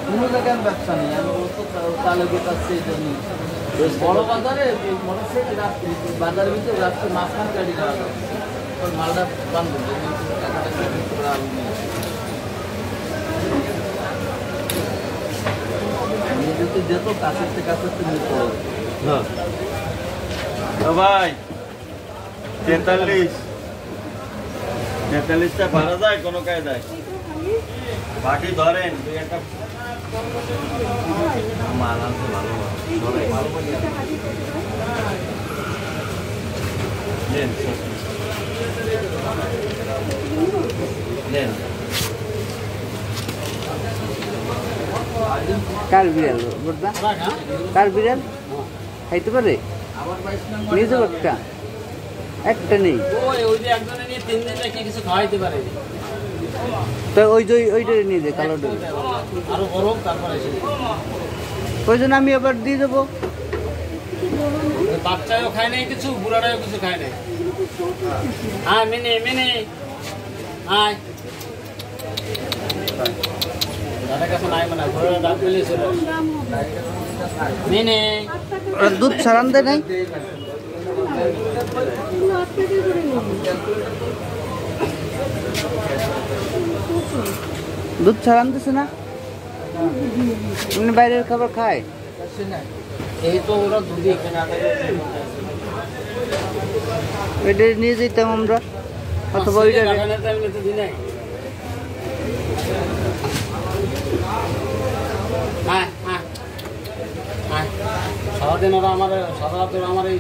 কোনো জায়গায় ব্যবসা নেই, আমি বলতো চালে বেতাচ্ছে এই জন্য বড় বাজারে মোটরসাইকেল রাখতে বাজারের ভিতরে রাখতে মাঝখানে গাড়ি খাওয়া যায় ওর মালটা বান্ধব যদি যেত কাছের থেকে কাছের থেকে নিতে হবে। ভাই 43টা ভাড়া যায় কোনো কায়দায় বাকি ধরেন দুই একটা মাল আছে ভালো কার বিড়াল বড়দা কার বিড়াল খাইতে পারে নিজে একটা একটা নেই তো ওইটা নিয়ে যায় কালো ডোর ওই জন্য আমি আবার দিয়ে দেবো। বাচ্চাও খায় নাই কিছু, বুড়ারাও কিছু খায় নাই। হ্যাঁ মিনি মিনি আয় দাদার কাছে নাই মানে ঘরে দাঁত মিলিয়ে চলে মিনি দুধ ছাড়ান দেয় নাই দুধ ছাড়ান দিছে না বাইরের খাবার খায় এই তো ওরা দুধই এটা নিয়ে যেতাম আমরা অথবা ওইটা সারাদিন ওরা আমার সারা আমার এই